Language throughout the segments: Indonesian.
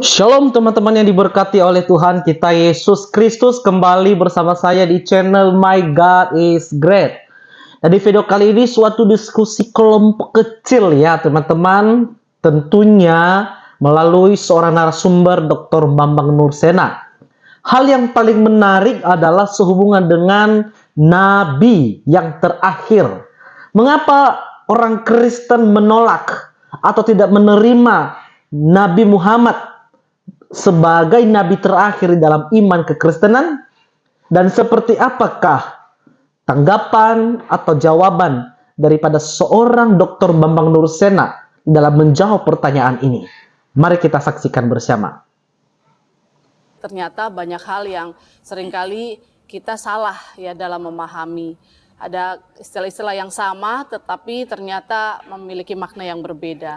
Shalom teman-teman yang diberkati oleh Tuhan kita Yesus Kristus, kembali bersama saya di channel My God is Great. Nah, di video kali ini suatu diskusi kelompok kecil ya teman-teman, tentunya melalui seorang narasumber Dr. Bambang Nursena. Hal yang paling menarik adalah sehubungan dengan Nabi yang terakhir. Mengapa orang Kristen menolak atau tidak menerima Nabi Muhammad sebagai nabi terakhir dalam iman kekristenan, dan seperti apakah tanggapan atau jawaban daripada seorang Dr. Bambang Nursena dalam menjawab pertanyaan ini. Mari kita saksikan bersama. Ternyata banyak hal yang seringkali kita salah ya dalam memahami. Ada istilah-istilah yang sama tetapi ternyata memiliki makna yang berbeda.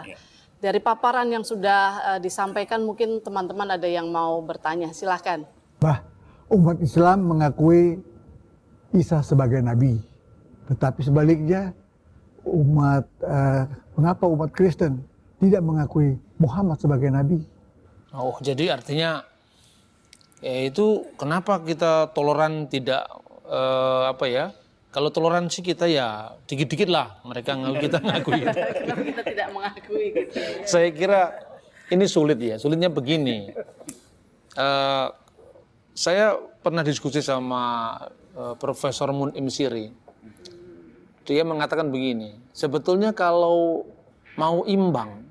Dari paparan yang sudah disampaikan, mungkin teman-teman ada yang mau bertanya, silahkan. Umat Islam mengakui Isa sebagai nabi, tetapi sebaliknya mengapa umat Kristen tidak mengakui Muhammad sebagai nabi? Oh, jadi artinya itu kenapa kita toleran tidak kalau toleransi kita ya dikit-dikit lah, mereka kita ngakui. Kenapa kita tidak mengakui gitu? Saya kira ini sulit ya, sulitnya begini. Saya pernah diskusi sama Profesor Mun'im Siri. Dia mengatakan begini, sebetulnya kalau mau imbang,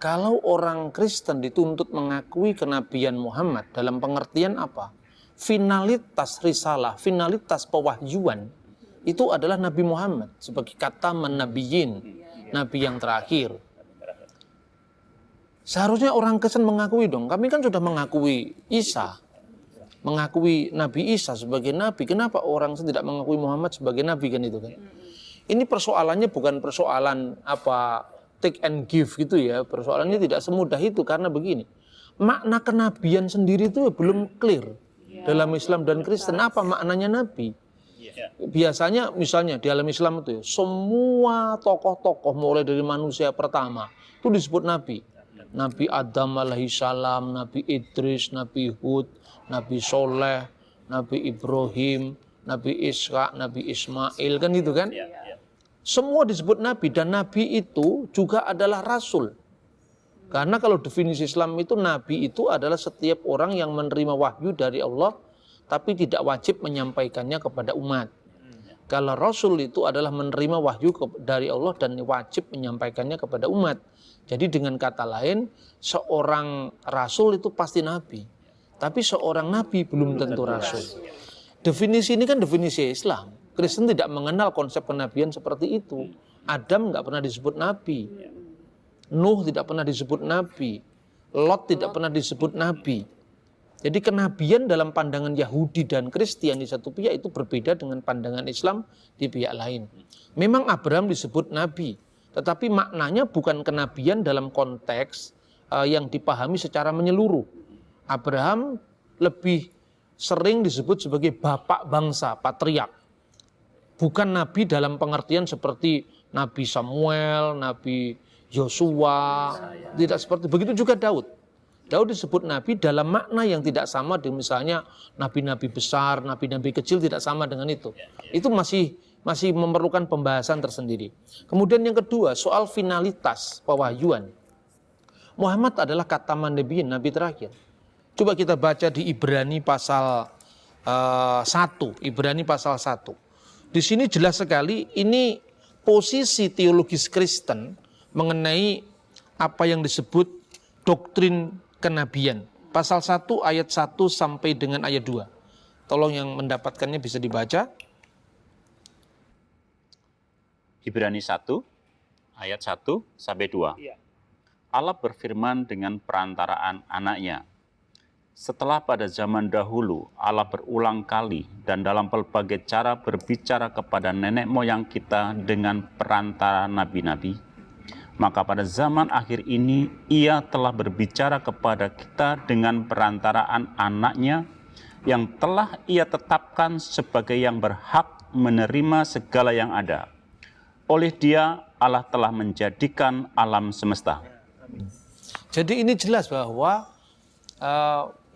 kalau orang Kristen dituntut mengakui kenabian Muhammad dalam pengertian apa? Finalitas risalah, finalitas pewahyuan itu adalah Nabi Muhammad sebagai kata menabiyin, nabi yang terakhir. Seharusnya orang Kristen mengakui dong, kami kan sudah mengakui Isa, mengakui Nabi Isa sebagai nabi. Kenapa orang tidak mengakui Muhammad sebagai nabi, kan itu kan? Ini persoalannya bukan persoalan take and give gitu ya. Persoalannya tidak semudah itu, karena begini, makna kenabian sendiri itu belum clear dalam Islam dan Kristen. Apa maknanya nabi? Biasanya misalnya di dalam Islam itu ya, semua tokoh-tokoh mulai dari manusia pertama itu disebut nabi. Nabi Adam alaihissalam, Nabi Idris, Nabi Hud, Nabi Soleh, Nabi Ibrahim, Nabi Ishak, Nabi Ismail, kan gitu kan? Semua disebut nabi, dan nabi itu juga adalah rasul. Karena kalau definisi Islam itu, nabi itu adalah setiap orang yang menerima wahyu dari Allah tapi tidak wajib menyampaikannya kepada umat. Kalau rasul itu adalah menerima wahyu dari Allah dan wajib menyampaikannya kepada umat. Jadi dengan kata lain, seorang rasul itu pasti nabi, tapi seorang nabi belum tentu rasul. Definisi ini kan definisi Islam. Kristen tidak mengenal konsep kenabian seperti itu. Adam nggak pernah disebut nabi, Nuh tidak pernah disebut nabi, Lot tidak pernah disebut nabi. Jadi kenabian dalam pandangan Yahudi dan Kristen di satu pihak itu berbeda dengan pandangan Islam di pihak lain. Memang Abraham disebut nabi, tetapi maknanya bukan kenabian dalam konteks yang dipahami secara menyeluruh. Abraham lebih sering disebut sebagai bapak bangsa, patriark. Bukan nabi dalam pengertian seperti Nabi Samuel, Nabi Yosua, tidak seperti begitu juga Daud. Daud disebut nabi dalam makna yang tidak sama dengan misalnya nabi-nabi besar, nabi-nabi kecil, tidak sama dengan itu. Itu masih memerlukan pembahasan tersendiri. Kemudian yang kedua, soal finalitas pewahyuan. Muhammad adalah kataman nabiyin, nabi terakhir. Coba kita baca di Ibrani pasal 1, Ibrani pasal 1. Di sini jelas sekali ini posisi teologis Kristen mengenai apa yang disebut doktrin kenabian. Pasal 1 ayat 1 sampai dengan ayat 2. Tolong yang mendapatkannya bisa dibaca. Ibrani 1 ayat 1 sampai 2. Allah berfirman dengan perantaraan anaknya. Setelah pada zaman dahulu Allah berulang kali dan dalam berbagai cara berbicara kepada nenek moyang kita dengan perantara nabi-nabi, maka pada zaman akhir ini Ia telah berbicara kepada kita dengan perantaraan anaknya yang telah Ia tetapkan sebagai yang berhak menerima segala yang ada. Oleh Dia Allah telah menjadikan alam semesta. Jadi ini jelas bahwa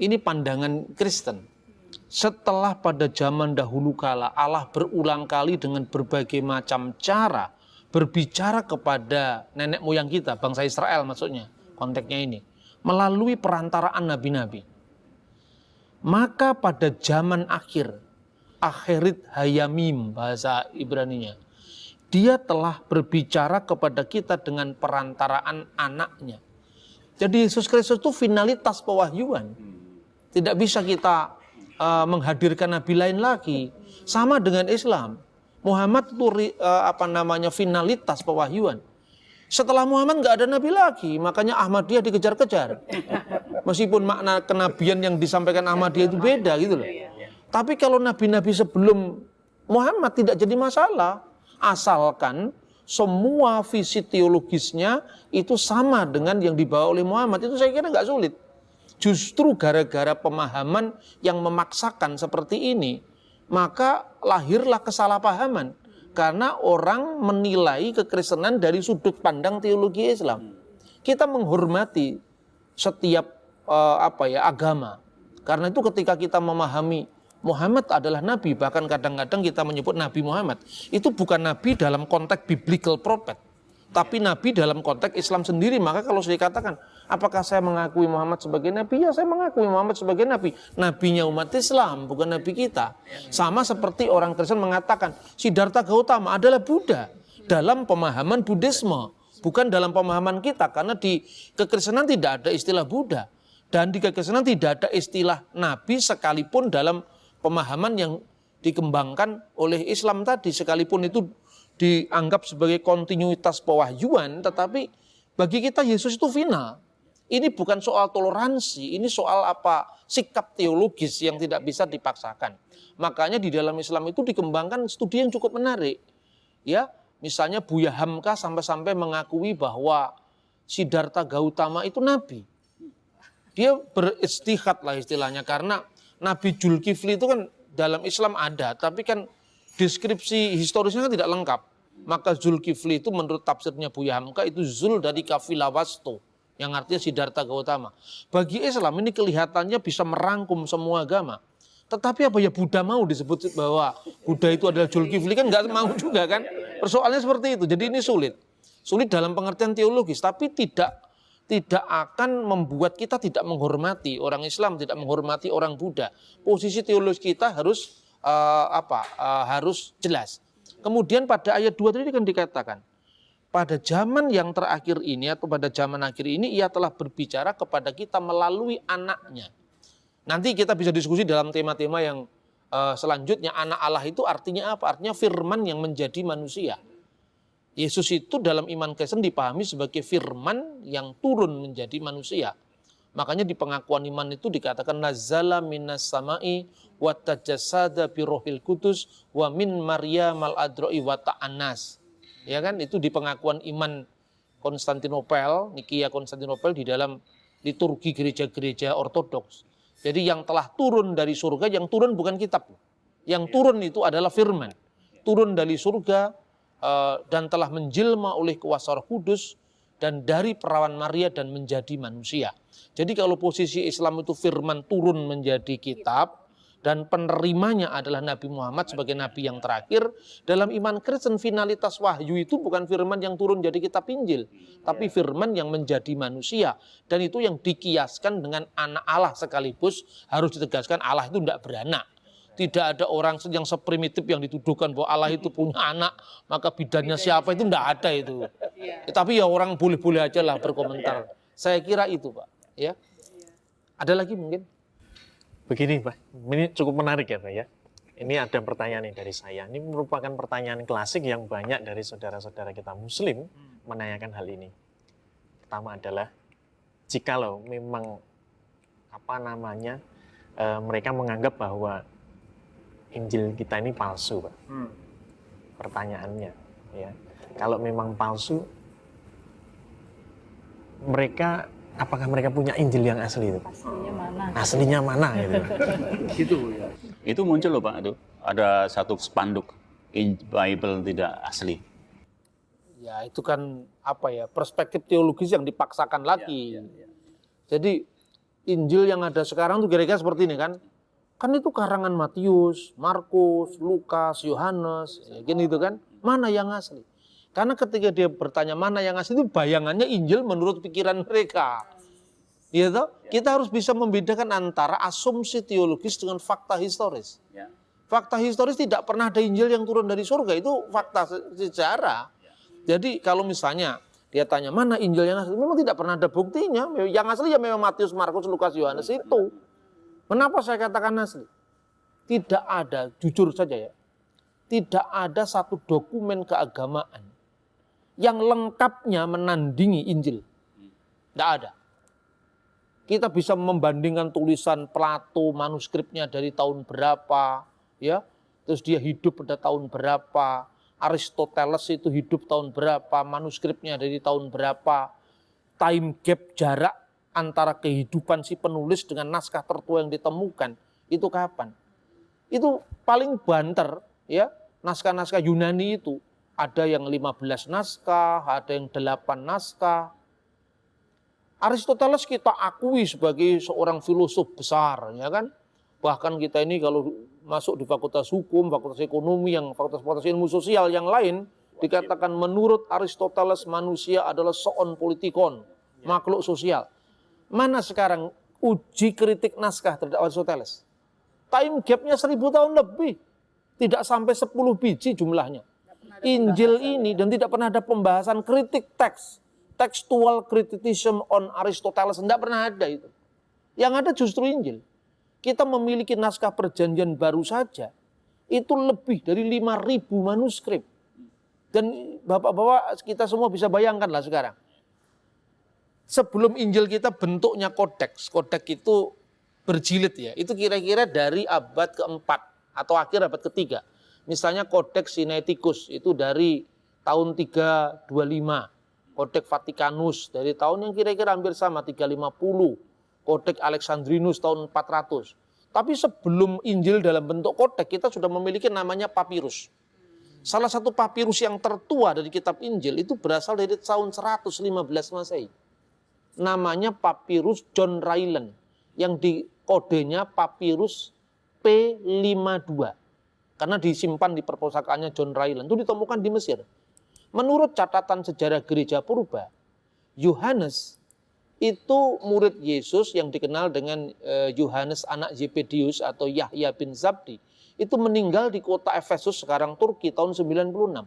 ini pandangan Kristen. Setelah pada zaman dahulu kala Allah berulang kali dengan berbagai macam cara berbicara kepada nenek moyang kita, bangsa Israel maksudnya, konteksnya ini, melalui perantaraan nabi-nabi. Maka pada zaman akhir, akhirit hayamim bahasa Ibraninya, dia telah berbicara kepada kita dengan perantaraan anaknya. Jadi Yesus Kristus itu finalitas pewahyuan. Tidak bisa kita menghadirkan nabi lain lagi. Sama dengan Islam. Muhammad itu finalitas pewahyuan. Setelah Muhammad nggak ada nabi lagi, makanya Ahmadiyah dikejar-kejar. Meskipun makna kenabian yang disampaikan Ahmadiyah itu beda gitu loh. Tapi kalau nabi-nabi sebelum Muhammad tidak jadi masalah, asalkan semua visi teologisnya itu sama dengan yang dibawa oleh Muhammad, itu saya kira nggak sulit. Justru gara-gara pemahaman yang memaksakan seperti ini, maka lahirlah kesalahpahaman. Karena orang menilai kekristenan dari sudut pandang teologi Islam. Kita menghormati setiap agama. Karena itu ketika kita memahami Muhammad adalah nabi, bahkan kadang-kadang kita menyebut Nabi Muhammad, itu bukan nabi dalam konteks biblical prophet, tapi nabi dalam konteks Islam sendiri. Maka kalau saya katakan, apakah saya mengakui Muhammad sebagai nabi? Ya, saya mengakui Muhammad sebagai nabi. Nabinya umat Islam, bukan nabi kita. Sama seperti orang Kristen mengatakan Siddhartha Gautama adalah Buddha dalam pemahaman Buddhisme, bukan dalam pemahaman kita, karena di kekristenan tidak ada istilah Buddha, dan di kekristenan tidak ada istilah nabi sekalipun dalam pemahaman yang dikembangkan oleh Islam tadi, sekalipun itu dianggap sebagai kontinuitas pewahyuan, tetapi bagi kita Yesus itu final. Ini bukan soal toleransi, ini soal sikap teologis yang tidak bisa dipaksakan. Makanya di dalam Islam itu dikembangkan studi yang cukup menarik. Ya, misalnya Buya Hamka sampai-sampai mengakui bahwa Siddhartha Gautama itu nabi. Dia beristihad lah istilahnya, karena Nabi Zulkifli itu kan dalam Islam ada, tapi kan deskripsi historisnya kan tidak lengkap. Maka Zulkifli itu menurut tafsirnya Buya Hamka itu Zul dari kafilah Wasto, yang artinya Siddhartha Gautama. Bagi Islam ini kelihatannya bisa merangkum semua agama. Tetapi apa ya Buddha mau disebut bahwa Buddha itu adalah Zulkifli, kan nggak mau juga kan. Persoalannya seperti itu. Jadi ini sulit. Sulit dalam pengertian teologis, tapi tidak akan membuat kita tidak menghormati orang Islam, tidak menghormati orang Buddha. Posisi teologis kita harus harus jelas. Kemudian pada ayat 2 tadi kan dikatakan, pada zaman yang terakhir ini atau pada zaman akhir ini ia telah berbicara kepada kita melalui anaknya. Nanti kita bisa diskusi dalam tema-tema yang selanjutnya. Anak Allah itu artinya apa? Artinya firman yang menjadi manusia. Yesus itu dalam iman Kristen dipahami sebagai firman yang turun menjadi manusia. Makanya di pengakuan iman itu dikatakan nazala minas samai wa tajassada bi rohil kudus wa min Maryam al adroi wa ta'anas. Ya kan, itu di pengakuan iman Konstantinopel, Nikia Konstantinopel, di dalam liturgi gereja-gereja ortodoks. Jadi yang telah turun dari surga, yang turun bukan kitab. Yang turun itu adalah firman. Turun dari surga dan telah menjelma oleh kuasa Roh Kudus dan dari perawan Maria dan menjadi manusia. Jadi kalau posisi Islam itu firman turun menjadi kitab dan penerimanya adalah Nabi Muhammad sebagai nabi yang terakhir, dalam iman Kristen finalitas wahyu itu bukan firman yang turun jadi kitab Injil, tapi firman yang menjadi manusia. Dan itu yang dikiaskan dengan anak Allah, sekaligus harus ditegaskan Allah itu tidak beranak. Tidak ada orang yang seprimitif yang dituduhkan bahwa Allah itu punya anak, maka bidannya siapa, itu tidak ada itu. Tapi ya orang boleh-boleh aja lah berkomentar. Saya kira itu Pak. Ya. Ada lagi mungkin? Begini Pak, ini cukup menarik ya Pak ya. Ini ada pertanyaan nih dari saya. Ini merupakan pertanyaan klasik yang banyak dari saudara-saudara kita Muslim menanyakan hal ini. Pertama adalah, jikalau memang mereka menganggap bahwa Injil kita ini palsu, Pak. Pertanyaannya, ya, kalau memang palsu, apakah mereka punya Injil yang asli itu? Aslinya mana? Aslinya mana gitu? Gitu ya. Itu muncul loh Pak, itu ada satu spanduk Bible tidak asli. Ya itu kan apa ya, perspektif teologis yang dipaksakan lagi. Jadi Injil yang ada sekarang tuh kira-kira seperti ini kan. Kan itu karangan Matius, Markus, Lukas, Yohanes, ya gitu kan. Mana yang asli? Karena ketika dia bertanya mana yang asli itu bayangannya Injil menurut pikiran mereka. Ya toh? Kita harus bisa membedakan antara asumsi teologis dengan fakta historis. Fakta historis tidak pernah ada Injil yang turun dari surga, itu fakta sejarah. Jadi kalau misalnya dia tanya mana Injil yang asli, memang tidak pernah ada buktinya. Yang asli ya memang Matius, Markus, Lukas, Yohanes itu. Kenapa saya katakan asli? Tidak ada, jujur saja ya, tidak ada satu dokumen keagamaan yang lengkapnya menandingi Injil. Tidak ada. Kita bisa membandingkan tulisan Plato, manuskripnya dari tahun berapa, ya, terus dia hidup pada tahun berapa, Aristoteles itu hidup tahun berapa, manuskripnya dari tahun berapa, time gap jarak antara kehidupan si penulis dengan naskah tertua yang ditemukan, itu kapan? Itu paling banter, ya, naskah-naskah Yunani itu, ada yang 15 naskah, ada yang 8 naskah. Aristoteles kita akui sebagai seorang filosof besar, ya kan? Bahkan kita ini kalau masuk di fakultas hukum, fakultas ekonomi, yang fakultas ilmu sosial yang lain, dikatakan menurut Aristoteles manusia adalah soon politikon, makhluk sosial. Mana sekarang uji kritik naskah terhadap Aristoteles? Time gap-nya 1000 tahun lebih. Tidak sampai 10 biji jumlahnya. Injil ini dan tidak pernah ada pembahasan kritik teks. Textual criticism on Aristoteles. Tidak pernah ada itu. Yang ada justru Injil. Kita memiliki naskah perjanjian baru saja. Itu lebih dari 5.000 manuskrip. Dan bapak-bapak kita semua bisa bayangkan lah sekarang. Sebelum Injil kita bentuknya kodeks. Kodeks itu berjilid ya. Itu kira-kira dari abad keempat atau akhir abad ketiga. Misalnya Kodeks Sinaiticus itu dari tahun 325. Kodeks Vatikanus dari tahun yang kira-kira hampir sama 350. Kodeks Alexandrinus tahun 400. Tapi sebelum Injil dalam bentuk kodeks kita sudah memiliki namanya papirus. Salah satu papirus yang tertua dari kitab Injil itu berasal dari tahun 115 Masehi. Namanya papirus John Ryland yang di kodenya papirus P52 karena disimpan di perpustakaannya John Ryland, itu ditemukan di Mesir. Menurut catatan sejarah gereja purba, Yohanes itu murid Yesus yang dikenal dengan Yohanes anak Zebedius atau Yahya bin Zabdi, itu meninggal di kota Efesus sekarang Turki tahun 96.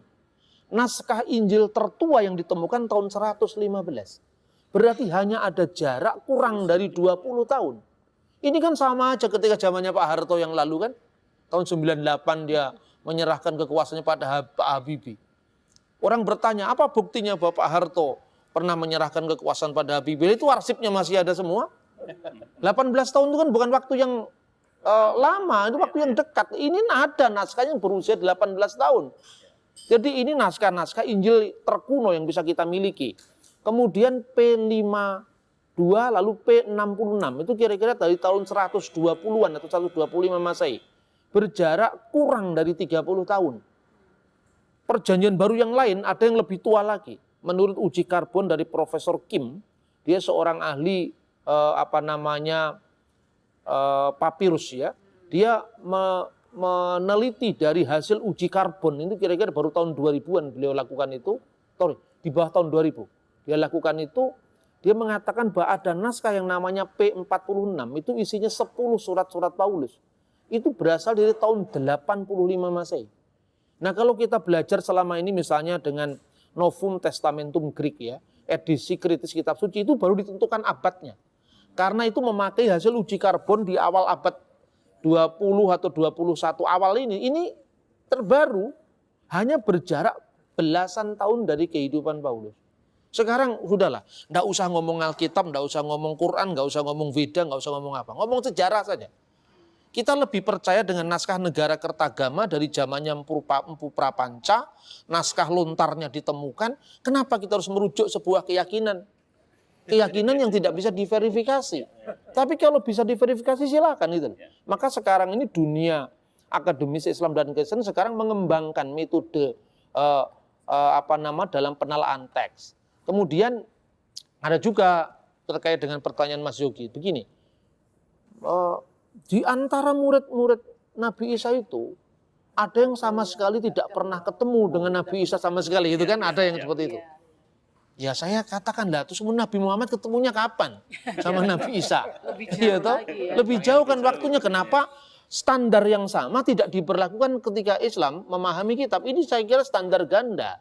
Naskah Injil tertua yang ditemukan tahun 115. Berarti hanya ada jarak kurang dari 20 tahun. Ini kan sama aja ketika zamannya Pak Harto yang lalu kan. Tahun 98 dia menyerahkan kekuasaannya pada Pak Habibie. Orang bertanya, apa buktinya Bapak Harto pernah menyerahkan kekuasaan pada Habibie? Itu arsipnya masih ada semua. 18 tahun itu kan bukan waktu yang lama, itu waktu yang dekat. Ini ada naskah yang berusia 18 tahun. Jadi ini naskah-naskah Injil terkuno yang bisa kita miliki. Kemudian P52 lalu P66 itu kira-kira dari tahun 120-an atau 125 Masehi. Berjarak kurang dari 30 tahun. Perjanjian baru yang lain ada yang lebih tua lagi. Menurut uji karbon dari Profesor Kim, dia seorang ahli papirus ya. Dia meneliti dari hasil uji karbon itu kira-kira baru tahun 2000-an beliau lakukan itu. Di bawah tahun 2000. Dia lakukan itu, dia mengatakan bahwa ada naskah yang namanya P46, itu isinya 10 surat-surat Paulus. Itu berasal dari tahun 85 Masehi. Nah kalau kita belajar selama ini misalnya dengan Novum Testamentum Greek ya, edisi kritis kitab suci itu baru ditentukan abadnya. Karena itu memakai hasil uji karbon di awal abad 20 atau 21 awal ini terbaru, hanya berjarak belasan tahun dari kehidupan Paulus. Sekarang sudahlah, nggak usah ngomong Alkitab, nggak usah ngomong Quran, nggak usah ngomong Veda, nggak usah ngomong apa. Ngomong sejarah saja. Kita lebih percaya dengan naskah negara Kertagama dari zamannya Empu Prapanca, naskah lontarnya ditemukan. Kenapa kita harus merujuk sebuah keyakinan? Keyakinan yang tidak bisa diverifikasi. Tapi kalau bisa diverifikasi silakan itu. Maka sekarang ini dunia akademis Islam dan Kristen sekarang mengembangkan metode dalam penelaan teks. Kemudian ada juga terkait dengan pertanyaan Mas Yogi, begini, di antara murid-murid Nabi Isa itu ada yang sama sekali tidak pernah ketemu dengan Nabi Isa sama sekali, itu kan ada yang seperti itu. Ya saya katakan lah, terus Nabi Muhammad ketemunya kapan sama Nabi Isa? Iya toh? Lebih jauh kan waktunya. Kenapa standar yang sama tidak diberlakukan ketika Islam memahami kitab? Ini saya kira standar ganda.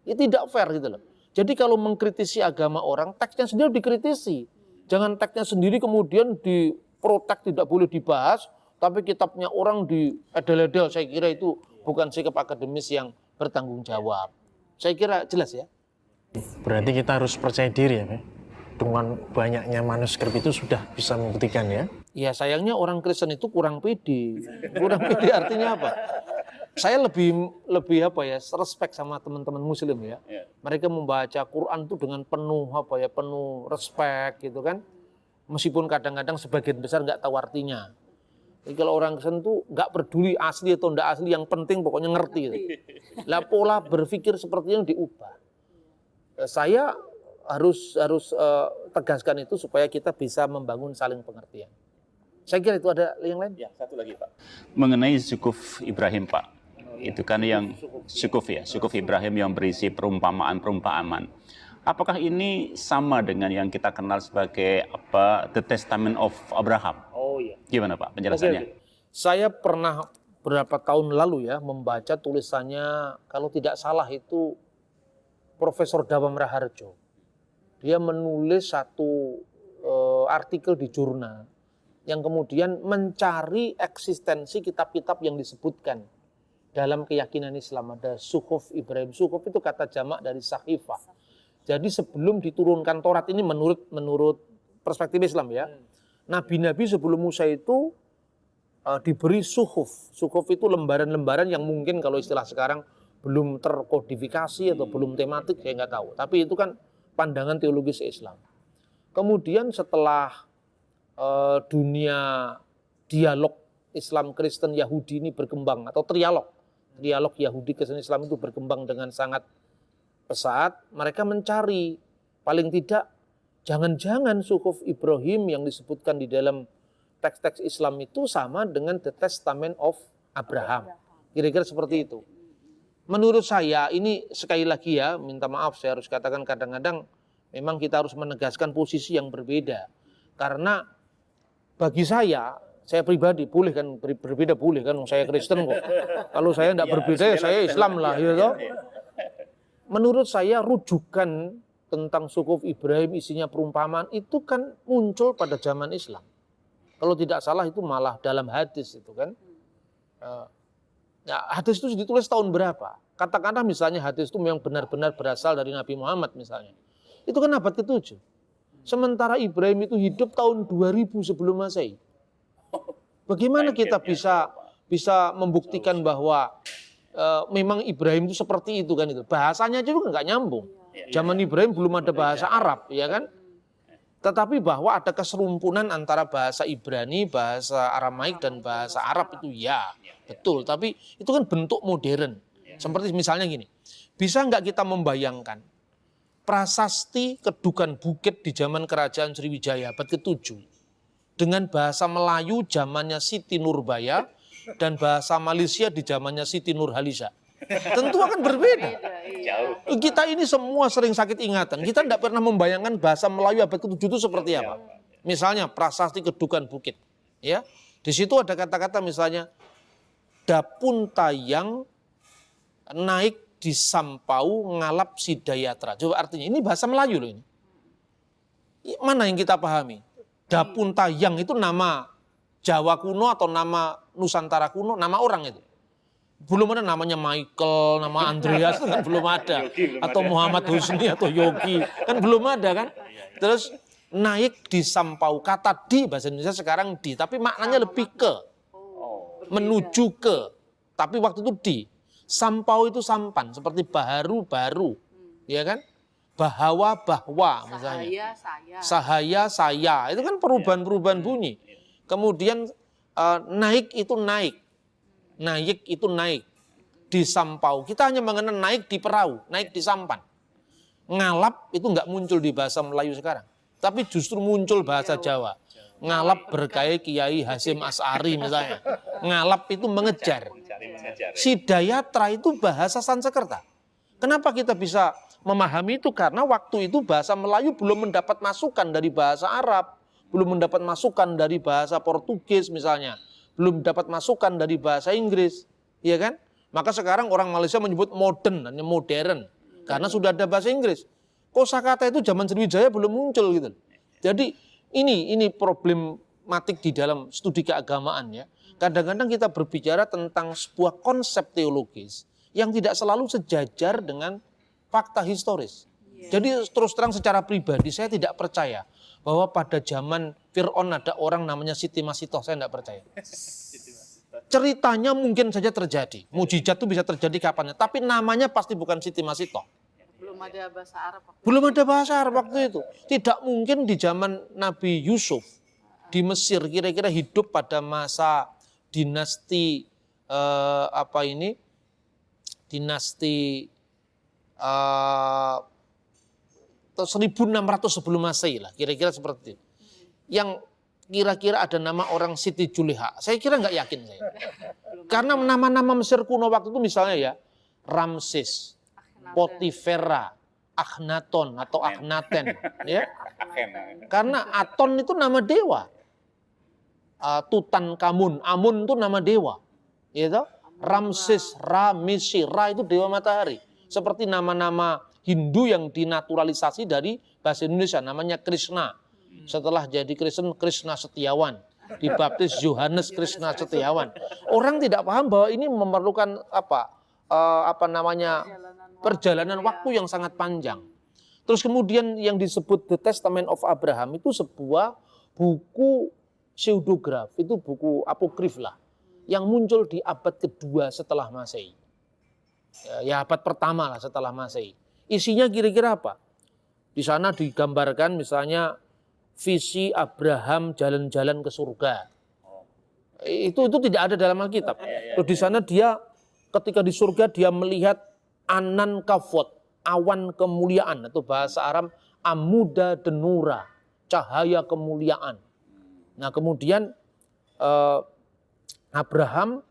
Ini tidak fair gitu loh. Jadi kalau mengkritisi agama orang, teksnya sendiri dikritisi. Jangan teksnya sendiri kemudian diprotek, tidak boleh dibahas, tapi kitabnya orang diedel-edel. Saya kira itu bukan sikap akademis yang bertanggung jawab. Saya kira jelas ya. Berarti kita harus percaya diri ya, Pak? Dengan banyaknya manuskrip itu sudah bisa membuktikan ya? Ya sayangnya orang Kristen itu kurang pede. Kurang pede artinya apa? Saya lebih respect sama teman-teman Muslim ya. Mereka membaca Quran itu dengan penuh respect gitu kan. Meskipun kadang-kadang sebagian besar nggak tahu artinya. Jadi kalau orang Kristen tuh nggak peduli asli atau nggak asli, yang penting pokoknya ngerti. Gitu. Lah pola berpikir seperti yang diubah. Saya harus tegaskan itu supaya kita bisa membangun saling pengertian. Saya kira itu ada yang lain. Ya, satu lagi Pak. Mengenai Sukuf Ibrahim Pak. Itu kan yang Sukuf Ibrahim yang berisi perumpamaan. Apakah ini sama dengan yang kita kenal sebagai The Testament of Abraham? Oh iya. Gimana Pak penjelasannya? Oke. Saya pernah beberapa tahun lalu ya membaca tulisannya, kalau tidak salah itu Profesor Dawam Raharjo. Dia menulis satu artikel di jurnal yang kemudian mencari eksistensi kitab-kitab yang disebutkan dalam keyakinan Islam. Ada Suhuf Ibrahim. Suhuf itu kata jamak dari Sahifah. Jadi sebelum diturunkan Taurat ini menurut perspektif Islam ya, nabi-nabi sebelum Musa itu diberi suhuf. Suhuf itu lembaran-lembaran yang mungkin kalau istilah sekarang belum terkodifikasi atau belum tematik, saya nggak tahu. Tapi itu kan pandangan teologis Islam. Kemudian setelah dunia dialog Islam Kristen Yahudi ini berkembang, atau trialog Yahudi Kristen Islam itu berkembang dengan sangat pesat, mereka mencari paling tidak jangan-jangan Suhuf Ibrahim yang disebutkan di dalam teks-teks Islam itu sama dengan The Testament of Abraham. Kira-kira seperti itu. Menurut saya, ini sekali lagi ya, minta maaf saya harus katakan kadang-kadang memang kita harus menegaskan posisi yang berbeda. Karena bagi saya pribadi boleh kan, berbeda boleh kan, saya Kristen kok. Kalau saya tidak berbeda ya saya Islam lah. Gitu. Menurut saya rujukan tentang Suhuf Ibrahim isinya perumpamaan itu kan muncul pada zaman Islam. Kalau tidak salah itu malah dalam hadis itu kan. Ya, hadis itu ditulis tahun berapa? Katakanlah misalnya hadis itu memang benar-benar berasal dari Nabi Muhammad misalnya. Itu kan abad ke-7. Sementara Ibrahim itu hidup tahun 2000 sebelum Masehi. Bagaimana kita bisa membuktikan bahwa memang Ibrahim itu seperti itu kan itu. Bahasanya juga nggak nyambung. Zaman Ibrahim belum ada bahasa Arab, ya kan? Tetapi bahwa ada keserumpunan antara bahasa Ibrani, bahasa Aramaik, dan bahasa Arab itu ya, betul. Tapi itu kan bentuk modern. Seperti misalnya gini, bisa nggak kita membayangkan prasasti Kedukan Bukit di zaman Kerajaan Sriwijaya abad ke-7 dengan bahasa Melayu zamannya Siti Nurbaya dan bahasa Malaysia di zamannya Siti Nurhaliza. Tentu akan berbeda. Kita ini semua sering sakit ingatan. Kita tidak pernah membayangkan bahasa Melayu abad ke-7 itu seperti apa. Misalnya prasasti Kedukan Bukit. Ya, di situ ada kata-kata misalnya dapun tayang naik di sampau ngalap sidayatra. Coba artinya ini bahasa Melayu loh ini. Mana yang kita pahami? Dapun tayang itu nama Jawa kuno atau nama Nusantara kuno, nama orang itu. Belum ada namanya Michael, nama Andreas kan belum ada. Atau Muhammad Husni atau Yogi, kan belum ada kan. Terus naik di sampau, kata di bahasa Indonesia sekarang di, tapi maknanya lebih ke. Menuju ke, tapi waktu itu di. Sampau itu sampan, seperti baharu, ya kan? Bahawa, bahwa misalnya. Sahaya, saya. Itu kan perubahan-perubahan bunyi. Kemudian naik itu naik. Naik itu naik. di Sampau. Kita hanya mengenal naik di perahu, naik di sampan. Ngalap itu nggak muncul di bahasa Melayu sekarang. Tapi justru muncul bahasa Jawa. Ngalap berkait Kiai Hasyim Asy'ari misalnya. Ngalap itu mengejar. Sidayatra itu bahasa Sanskerta. Kenapa kita bisa memahami itu? Karena waktu itu bahasa Melayu belum mendapat masukan dari bahasa Arab. Belum mendapat masukan dari bahasa Portugis misalnya. Belum dapat masukan dari bahasa Inggris. Iya kan? Maka sekarang orang Malaysia menyebut modern, hanya modern. Karena sudah ada bahasa Inggris. Kosakata itu zaman Sriwijaya belum muncul gitu. Jadi ini problematik di dalam studi keagamaan ya. Kadang-kadang kita berbicara tentang sebuah konsep teologis yang tidak selalu sejajar dengan fakta historis. Jadi terus terang secara pribadi saya tidak percaya bahwa pada zaman Fir'aun ada orang namanya Siti Masitoh, saya tidak percaya. Ceritanya mungkin saja terjadi, mujizat itu bisa terjadi kapannya, tapi namanya pasti bukan Siti Masitoh. Belum ada bahasa Arab. Belum ada bahasa Arab waktu itu. Tidak mungkin di zaman Nabi Yusuf di Mesir kira-kira hidup pada masa dinasti dinasti 1600 sebelum Masehi lah, kira-kira seperti itu. Yang kira-kira ada nama orang Siti Juleha. Saya kira nggak yakin saya. Karena nama-nama Mesir kuno waktu itu misalnya ya Ramses, Potifera, Akhenaton atau Akhenaten, ya. Karena Aton itu nama dewa. Tutankhamun, Amun itu nama dewa. Gitu? Ramses, Ra, Misi, Ra itu dewa matahari. Seperti nama-nama Hindu yang dinaturalisasi dari bahasa Indonesia, namanya Krishna. Setelah jadi Kristen, Krishna Setiawan. Dibaptis Yohanes Krishna Setiawan. Orang tidak paham bahwa ini memerlukan perjalanan waktu yang sangat panjang. Terus kemudian yang disebut The Testament of Abraham itu sebuah buku pseudograf, itu buku apokrif lah, yang muncul di abad kedua setelah Masehi. Ya abad pertama lah setelah Masehi. Isinya kira-kira apa? Di sana digambarkan misalnya visi Abraham jalan-jalan ke surga. Itu tidak ada dalam Alkitab. Terus di sana dia ketika di surga dia melihat anan kavod, awan kemuliaan atau bahasa Arab amuda denura, cahaya kemuliaan. Nah kemudian Abraham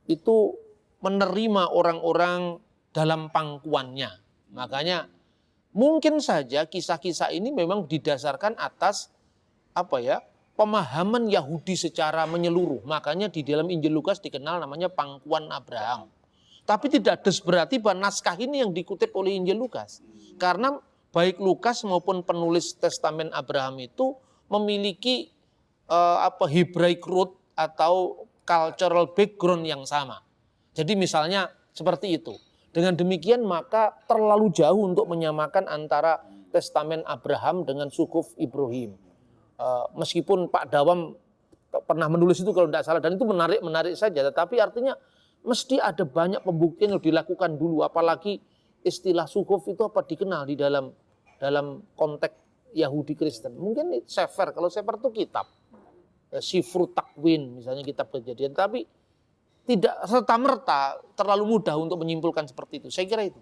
itu menerima orang-orang dalam pangkuannya. Makanya mungkin saja kisah-kisah ini memang didasarkan atas pemahaman Yahudi secara menyeluruh. Makanya di dalam Injil Lukas dikenal namanya pangkuan Abraham. Tapi tidak berarti bahwa naskah ini yang dikutip oleh Injil Lukas. Karena baik Lukas maupun penulis Testamen Abraham itu memiliki Hebraic root atau cultural background yang sama. Jadi misalnya seperti itu. Dengan demikian maka terlalu jauh untuk menyamakan antara Testamen Abraham dengan Sukuf Ibrahim. Meskipun Pak Dawam pernah menulis itu kalau tidak salah, dan itu menarik saja. Tetapi artinya mesti ada banyak pembuktian yang dilakukan dulu. Apalagi istilah Sukuf itu dikenal di dalam konteks Yahudi Kristen. Mungkin Sefer, kalau Sefer itu kitab. Sifru Takwin misalnya kitab Kejadian. Tapi tidak serta-merta terlalu mudah untuk menyimpulkan seperti itu. Saya kira itu.